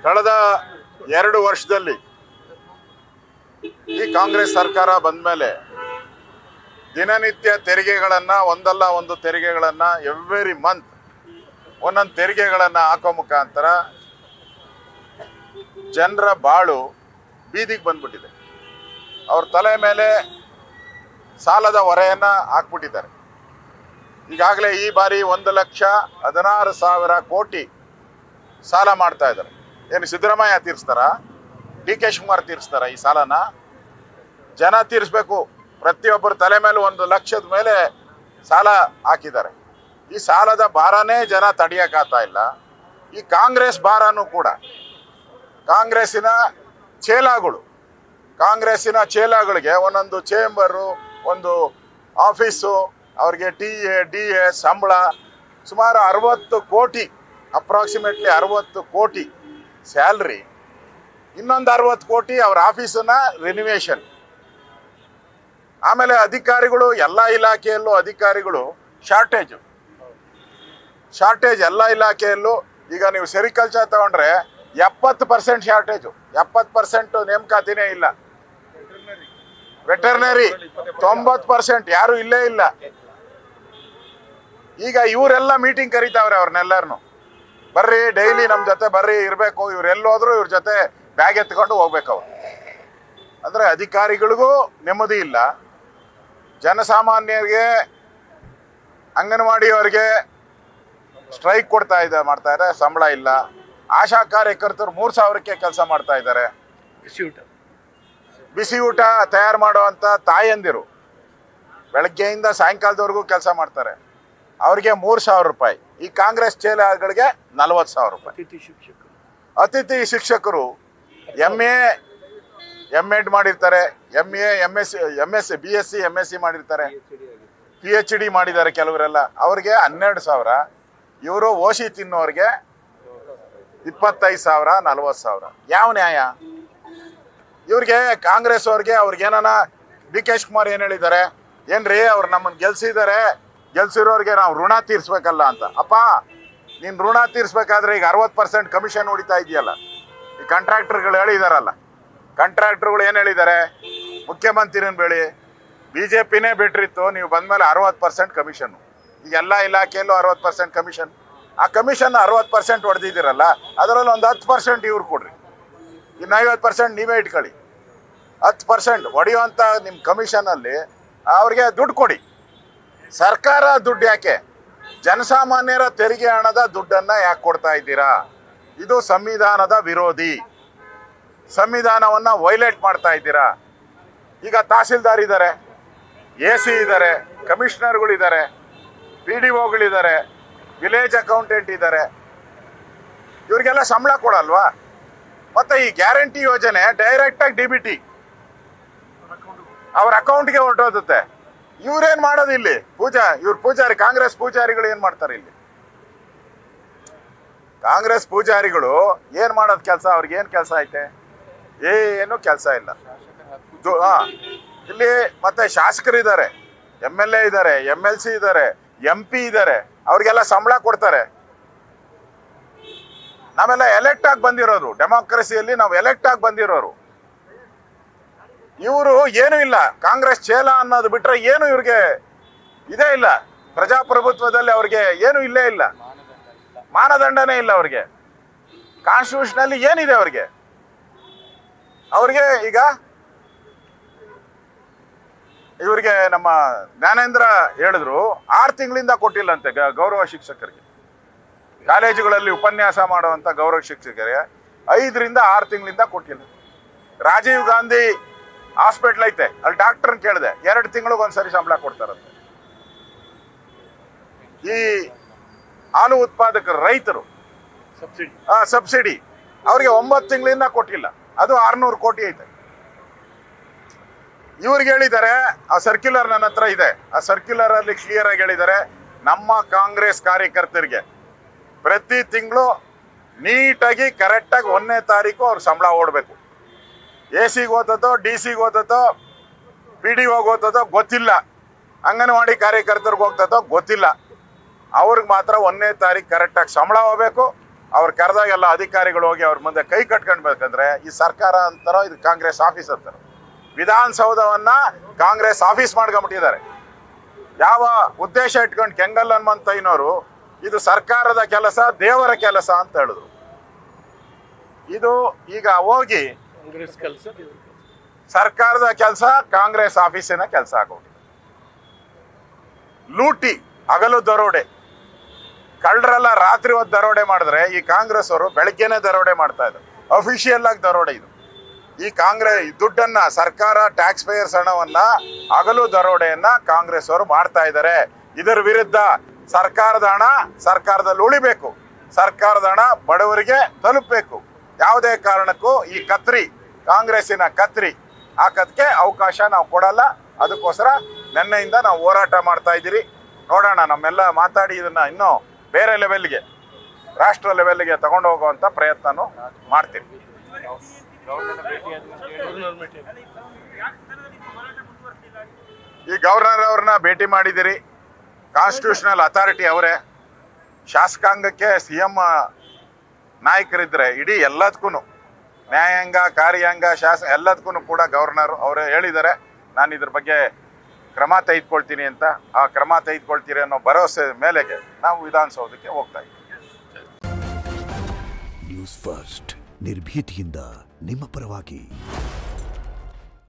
ಕಳೆದ 2 ವರ್ಷದಲ್ಲಿ ಈ ಕಾಂಗ್ರೆಸ್ ಸರ್ಕಾರ ಬಂದ ಮೇಲೆ ದಿನನಿತ್ಯ ತೆರಿಗೆಗಳನ್ನು ಒಂದಲ್ಲ ಒಂದು ತೆರಿಗೆಗಳನ್ನು ಎವ್ರಿ ಮಂತ್ ಒಂದೊಂದು ತೆರಿಗೆಗಳನ್ನು ಹಾಕೋ ಮುಖಾಂತರ ಜನರ ಬಾಳು ಬೀದಿಗೆ ಬಂದ್ಬಿಟ್ಟಿದೆ. ಅವ್ರ ತಲೆ ಮೇಲೆ ಸಾಲದ ಹೊರೆಯನ್ನು ಹಾಕ್ಬಿಟ್ಟಿದ್ದಾರೆ. ಈಗಾಗಲೇ ಈ ಬಾರಿ 1,16,000 ಕೋಟಿ ಸಾಲ ಮಾಡ್ತಾ ಇದ್ದಾರೆ. ಏನು ಸಿದ್ದರಾಮಯ್ಯ ತೀರಿಸ್ತಾರ? ಡಿ ಕೆ ಶಿವಕುಮಾರ್ ತೀರಿಸ್ತಾರ? ಈ ಸಾಲನ ಜನ ತೀರಿಸ್ಬೇಕು. ಪ್ರತಿಯೊಬ್ಬರ ತಲೆ ಮೇಲೆ 1 ಲಕ್ಷದ ಮೇಲೆ ಸಾಲ ಹಾಕಿದ್ದಾರೆ. ಈ ಸಾಲದ ಭಾರನೇ ಜನ ತಡೆಯೋಕ್ಕಾಗ್ತಾ ಇಲ್ಲ. ಈ ಕಾಂಗ್ರೆಸ್ ಭಾರನೂ ಕೂಡ ಕಾಂಗ್ರೆಸ್ಸಿನ ಚೇಲಾಗಳಿಗೆ ಒಂದೊಂದು ಚೇಂಬರು, ಒಂದು ಆಫೀಸು, ಅವ್ರಿಗೆ DA ಸಂಬಳ ಸುಮಾರು 60 ಕೋಟಿ, ಅಪ್ರಾಕ್ಸಿಮೇಟ್ಲಿ 60 ಕೋಟಿ ಸ್ಯಾಲ್ರಿ, ಇನ್ನೊಂದು 60 ಕೋಟಿ ಅವ್ರ ಆಫೀಸನ್ನ ರಿನಿವೇಶನ್. ಆಮೇಲೆ ಅಧಿಕಾರಿಗಳು, ಎಲ್ಲ ಇಲಾಖೆಯಲ್ಲೂ ಅಧಿಕಾರಿಗಳು ಶಾರ್ಟೇಜ್ ಎಲ್ಲ ಇಲಾಖೆಯಲ್ಲೂ. ಈಗ ನೀವು ಸೆರಿಕಲ್ಚರ್ ತಗೊಂಡ್ರೆ 70% ಶಾರ್ಟೇಜು, 70% ನೇಮಕಾತಿನೇ ಇಲ್ಲ. ವೆಟರ್ನರಿ 90% ಯಾರು ಇಲ್ಲೇ ಇಲ್ಲ. ಈಗ ಇವರೆಲ್ಲ ಮೀಟಿಂಗ್ ಕರೀತಾವ್ರೆ ಅವ್ರನ್ನೆಲ್ಲರನ್ನು, ಬರ್ರಿ ಡೈಲಿ ನಮ್ಮ ಜೊತೆ ಬರ್ರಿ ಇರಬೇಕು. ಇವ್ರು ಎಲ್ಲೋದ್ರು ಇವ್ರ ಜೊತೆ ಬ್ಯಾಗ್ ಎತ್ಕೊಂಡು ಹೋಗ್ಬೇಕು ಅವ್ರು. ಅಂದರೆ ಅಧಿಕಾರಿಗಳಿಗೂ ನೆಮ್ಮದಿ ಇಲ್ಲ, ಜನಸಾಮಾನ್ಯರಿಗೆ, ಅಂಗನವಾಡಿಯವರಿಗೆ ಸ್ಟ್ರೈಕ್ ಮಾಡ್ತಾ ಇದ್ದಾರೆ, ಸಂಬಳ ಇಲ್ಲ. ಆಶಾ ಕಾರ್ಯಕರ್ತರು 3,000ಕ್ಕೆ ಕೆಲಸ ಮಾಡ್ತಾ ಇದ್ದಾರೆ. ಬಿಸಿ ಊಟ ತಯಾರು ಮಾಡುವಂಥ ತಾಯಂದಿರು ಬೆಳಗ್ಗೆಯಿಂದ ಸಾಯಂಕಾಲದವರೆಗೂ ಕೆಲಸ ಮಾಡ್ತಾರೆ, ಅವ್ರಿಗೆ 3,000 ರೂಪಾಯಿ. ಈ ಕಾಂಗ್ರೆಸ್ ಚೇಲಾಗಳಿಗೆ 40,000 ರೂಪಾಯಿ. ಅತಿಥಿ ಶಿಕ್ಷಕರು MA ಮಾಡಿರ್ತಾರೆ, MA MSc BSc MSc ಮಾಡಿರ್ತಾರೆ, PhD ಮಾಡಿದ್ದಾರೆ ಕೆಲವರೆಲ್ಲ, ಅವ್ರಿಗೆ 12,000. ಇವರು ಓಶಿ ತಿನ್ನೋರಿಗೆ 25,000 40,000. ಯಾವ ನ್ಯಾಯ ಇವ್ರಿಗೆ? ಕಾಂಗ್ರೆಸ್ ಅವ್ರಿಗೇನ ಡಿ ಕೆ ಶಿವಕುಮಾರ್ ಏನು ಹೇಳಿದ್ದಾರೆ? ಏನ್ರಿ ಅವ್ರು ನಮ್ಮನ್ನು ಗೆಲ್ಸಿರೋರಿಗೆ ನಾವು ಋಣ ತೀರಿಸ್ಬೇಕಲ್ಲ ಅಂತ. ಅಪ್ಪ, ನೀನು ಋಣ ತೀರಿಸ್ಬೇಕಾದ್ರೆ ಈಗ 60% ಕಮಿಷನ್ ಹೊಡಿತಾ ಇದೆಯಲ್ಲ. ಈ ಕಾಂಟ್ರಾಕ್ಟರ್ಗಳು ಹೇಳಿದಾರಲ್ಲ, ಕಾಂಟ್ರಾಕ್ಟರ್ಗಳು ಏನು ಹೇಳಿದ್ದಾರೆ? ಮುಖ್ಯಮಂತ್ರಿನ ಬೇಳಿ BJPನೇ ಬಿಟ್ಟಿತ್ತು, ನೀವು ಬಂದಮೇಲೆ 60% ಕಮಿಷನ್ನು. ಈಗ ಎಲ್ಲ ಇಲಾಖೆಯಲ್ಲೂ 60% ಕಮಿಷನ್. ಆ ಕಮಿಷನ್ 60% ಹೊಡೆದಿದ್ದೀರಲ್ಲ, ಅದರಲ್ಲಿ ಒಂದು 10% ಇವ್ರು ಕೊಡ್ರಿ, ಇನ್ನು 50% ನೀವೇ ಇಟ್ಕೊಳ್ಳಿ. 10% ಹೊಡೆಯುವಂಥ ನಿಮ್ಮ ಕಮಿಷನಲ್ಲಿ ಅವ್ರಿಗೆ ದುಡ್ಡು ಕೊಡಿ. ಸರ್ಕಾರ ದುಡ್ಡು ಯಾಕೆ? ಜನಸಾಮಾನ್ಯರ ತೆರಿಗೆ ಹಣದ ದುಡ್ಡನ್ನು ಯಾಕೆ ಕೊಡ್ತಾ ಇದ್ದೀರಾ? ಇದು ಸಂವಿಧಾನದ ವಿರೋಧಿ. ಸಂವಿಧಾನವನ್ನು ವೈಲೇಟ್ ಮಾಡ್ತಾ ಇದ್ದೀರಾ. ಈಗ ತಹಸೀಲ್ದಾರ್ ಇದ್ದಾರೆ, AC ಇದ್ದಾರೆ, ಕಮಿಷನರ್ಗಳಿದ್ದಾರೆ, PDOಗಳಿದ್ದಾರೆ, ವಿಲೇಜ್ ಅಕೌಂಟೆಂಟ್ ಇದ್ದಾರೆ. ಇವ್ರಿಗೆಲ್ಲ ಸಂಬಳ ಕೊಡಲ್ವಾ? ಮತ್ತು ಈ ಗ್ಯಾರಂಟಿ ಯೋಜನೆ ಡೈರೆಕ್ಟಾಗಿ DBT ಅವ್ರ ಅಕೌಂಟ್ಗೆ ಹೊರಟೋಗುತ್ತೆ. ಇವ್ರೇನು ಮಾಡೋದು ಇಲ್ಲಿ? ಪೂಜಾರಿ, ಕಾಂಗ್ರೆಸ್ ಪೂಜಾರಿಗಳು ಏನು ಮಾಡ್ತಾರೆ ಇಲ್ಲಿ? ಕಾಂಗ್ರೆಸ್ ಪೂಜಾರಿಗಳು ಏನು ಮಾಡೋದು ಕೆಲಸ? ಅವ್ರಿಗೆ ಏನು ಕೆಲಸ ಐತೆ? ಏನು ಕೆಲಸ ಇಲ್ಲ. ಇಲ್ಲಿ ಮತ್ತೆ ಶಾಸಕರಿದ್ದಾರೆ, MLA ಇದ್ದಾರೆ, MLC ಇದ್ದಾರೆ, MP ಇದ್ದಾರೆ, ಅವ್ರಿಗೆಲ್ಲ ಸಂಬಳ ಕೊಡ್ತಾರೆ. ನಾವೆಲ್ಲ ಎಲೆಕ್ಟ್ ಆಗಿ ಬಂದಿರೋರು, ಡೆಮಾಕ್ರಸಿಯಲ್ಲಿ ನಾವು ಎಲೆಕ್ಟ್ ಆಗಿ ಬಂದಿರೋರು. ಇವರು ಏನೂ ಇಲ್ಲ. ಕಾಂಗ್ರೆಸ್ ಚೇಲ ಅನ್ನೋದು ಬಿಟ್ರೆ ಏನು ಇವ್ರಿಗೆ ಇದೇ ಇಲ್ಲ. ಪ್ರಜಾಪ್ರಭುತ್ವದಲ್ಲಿ ಅವ್ರಿಗೆ ಏನು ಇಲ್ಲೇ ಇಲ್ಲ, ಮಾನದಂಡನೇ ಇಲ್ಲ ಅವ್ರಿಗೆ. ಕಾನ್ಸ್ಟಿಟ್ಯೂಷನಲ್ಲಿ ಏನಿದೆ ಅವ್ರಿಗೆ? ಈಗ ಇವರಿಗೆ ನಮ್ಮ ಜ್ಞಾನೇಂದ್ರ ಹೇಳಿದ್ರು 6 ತಿಂಗಳಿಂದ ಕೊಟ್ಟಿಲ್ಲಂತೆ ಗೌರವ ಶಿಕ್ಷಕರಿಗೆ. ಕಾಲೇಜುಗಳಲ್ಲಿ ಉಪನ್ಯಾಸ ಮಾಡುವಂಥ ಗೌರವ ಶಿಕ್ಷಕರಿಗೆ 5 ರಿಂದ 6 ತಿಂಗಳಿಂದ ಕೊಟ್ಟಿಲ್ಲ. ರಾಜೀವ್ ಗಾಂಧಿ ಹಾಸ್ಪಿಟ್ಲ್ ಐತೆ, ಅಲ್ಲಿ ಡಾಕ್ಟರ್ನ ಕೇಳಿದೆ, 2 ತಿಂಗಳಿಗೊಂದ್ಸರಿ ಸಂಬಳ ಕೊಡ್ತಾರಂತೆ. ಈ ಹಾಲು ಉತ್ಪಾದಕರು, ರೈತರು ಸಬ್ಸಿಡಿ ಅವ್ರಿಗೆ 9 ತಿಂಗಳಿಂದ ಕೊಟ್ಟಿಲ್ಲ, ಅದು 600 ಕೋಟಿ ಐತೆ. ಇವ್ರಿಗೆ ಹೇಳಿದ್ದಾರೆ, ಆ ಸರ್ಕ್ಯುಲರ್ ನನ್ನ ಹತ್ರ ಇದೆ, ಆ ಸರ್ಕ್ಯುಲರ್ ಅಲ್ಲಿ ಕ್ಲಿಯರ್ ಆಗಿ ಹೇಳಿದ್ದಾರೆ, ನಮ್ಮ ಕಾಂಗ್ರೆಸ್ ಕಾರ್ಯಕರ್ತರಿಗೆ ಪ್ರತಿ ತಿಂಗಳು ನೀಟಾಗಿ ಕರೆಕ್ಟಾಗಿ 1ನೇ ತಾರೀಕು ಅವ್ರ ಸಂಬಳ ಓಡಬೇಕು. AC ಗೆ ಓದತ್ತೋ, DC ಗೆ ಓದತ್ತೋ, PDOಗೆ ಓದತ್ತೋ ಗೊತ್ತಿಲ್ಲ, ಅಂಗನವಾಡಿ ಕಾರ್ಯಕರ್ತರಿಗೆ ಹೋಗ್ತದೋ ಗೊತ್ತಿಲ್ಲ. ಅವ್ರಿಗೆ ಮಾತ್ರ 1ನೇ ತಾರೀಕು ಕರೆಕ್ಟಾಗಿ ಸಂಬಳ ಹೋಗ್ಬೇಕು. ಅವ್ರು ಕರೆದಾಗೆಲ್ಲ ಅಧಿಕಾರಿಗಳು ಹೋಗಿ ಅವ್ರ ಮುಂದೆ ಕೈ ಕಟ್ಕೊಂಡ್ಬೇಕಂದ್ರೆ ಈ ಸರ್ಕಾರ ಅಂತಾರೋ ಇದು ಕಾಂಗ್ರೆಸ್ ಆಫೀಸ್ ಅಂತಾರೋ. ವಿಧಾನಸೌಧವನ್ನ ಕಾಂಗ್ರೆಸ್ ಆಫೀಸ್ ಮಾಡ್ಕೊಂಬಿಟ್ಟಿದ್ದಾರೆ. ಯಾವ ಉದ್ದೇಶ ಇಟ್ಕೊಂಡು ಕೆಂಗಲ್ ಹನುಮಂತಯ್ಯನವರು ಇದು ಸರ್ಕಾರದ ಕೆಲಸ, ದೇವರ ಕೆಲಸ ಅಂತ ಹೇಳಿದ್ರು. ಇದು ಈಗ ಹೋಗಿ ಸರ್ಕಾರದ ಕೆಲಸ ಕಾಂಗ್ರೆಸ್ ಆಫೀಸಿನ ಕೆಲಸ ಆಗೋಗಿದೆ. ಲೂಟಿ, ಹಗಲು ದರೋಡೆ, ಕಳ್ಳರೆಲ್ಲ ರಾತ್ರಿ ಹೊತ್ತು ದರೋಡೆ ಮಾಡಿದ್ರೆ ಈ ಕಾಂಗ್ರೆಸ್ ಅವರು ಬೆಳಗ್ಗೆನೆ ದರೋಡೆ ಮಾಡ್ತಾ ಇದ್ದಾರೆ. ಅಫಿಷಿಯಲ್ ಆಗಿ ದರೋಡೆ ಇದು. ಈ ಕಾಂಗ್ರೆಸ್ ದುಡ್ಡನ್ನ, ಸರ್ಕಾರ ಟ್ಯಾಕ್ಸ್ ಪೇಯರ್ಸ್ ಹಣವನ್ನ ಹಗಲು ದರೋಡೆಯನ್ನ ಕಾಂಗ್ರೆಸ್ ಅವರು ಮಾಡ್ತಾ ಇದ್ದಾರೆ. ಇದರ ವಿರುದ್ಧ ಸರ್ಕಾರದ ಹಣ ಸರ್ಕಾರದಲ್ಲಿ ಉಳಿಬೇಕು, ಸರ್ಕಾರದ ಹಣ ಬಡವರಿಗೆ ತಲುಪಬೇಕು. ಯಾವುದೇ ಕಾರಣಕ್ಕೂ ಈ ಕತ್ರಿ, ಕಾಂಗ್ರೆಸ್ಸಿನ ಕತ್ರಿ ಹಾಕೋದಕ್ಕೆ ಅವಕಾಶ ನಾವು ಕೊಡಲ್ಲ. ಅದಕ್ಕೋಸ್ಕರ ನಿನ್ನೆಯಿಂದ ನಾವು ಹೋರಾಟ ಮಾಡ್ತಾ ಇದ್ದೀರಿ. ನೋಡೋಣ, ನಮ್ಮೆಲ್ಲ ಮಾತಾಡಿ ಇದನ್ನ ಇನ್ನೂ ಬೇರೆ ಲೆವೆಲ್ಗೆ, ರಾಷ್ಟ್ರ ಲೆವೆಲ್ಗೆ ತಗೊಂಡು ಹೋಗುವಂಥ ಪ್ರಯತ್ನನೂ ಮಾಡ್ತೀವಿ. ಈ ಗವರ್ನರ್ ಅವ್ರನ್ನ ಭೇಟಿ ಮಾಡಿದಿರಿ. ಕಾನ್ಸ್ಟಿಟ್ಯೂಷನಲ್ ಅಥಾರಿಟಿ ಅವರೇ. ಶಾಸಕಾಂಗಕ್ಕೆ CM ನಾಯಕರಿದ್ರೆ ಇಡೀ ಎಲ್ಲದಕ್ಕೂ, ನ್ಯಾಯಾಂಗ, ಕಾರ್ಯಾಂಗ, ಎಲ್ಲದಕ್ಕೂ ಕೂಡ ಗವರ್ನರ್ ಅವರೇ ಹೇಳಿದ್ದಾರೆ, ನಾನು ಇದ್ರ ಬಗ್ಗೆ ಕ್ರಮ ತೆಗೆದುಕೊಳ್ತೀನಿ ಅಂತ. ಆ ಕ್ರಮ ತೆಗೆದುಕೊಳ್ತೀರಿ ಅನ್ನೋ ಭರವಸೆ ಮೇಲೆಗೆ ನಾವು ವಿಧಾನಸೌಧಕ್ಕೆ ಹೋಗ್ತಾ ಇದ್ದೀವಿ. ನ್ಯೂಸ್ ಫಸ್ಟ್, ನಿರ್ಭೀತಿಯಿಂದ ನಿಮ್ಮ ಪರವಾಗಿ.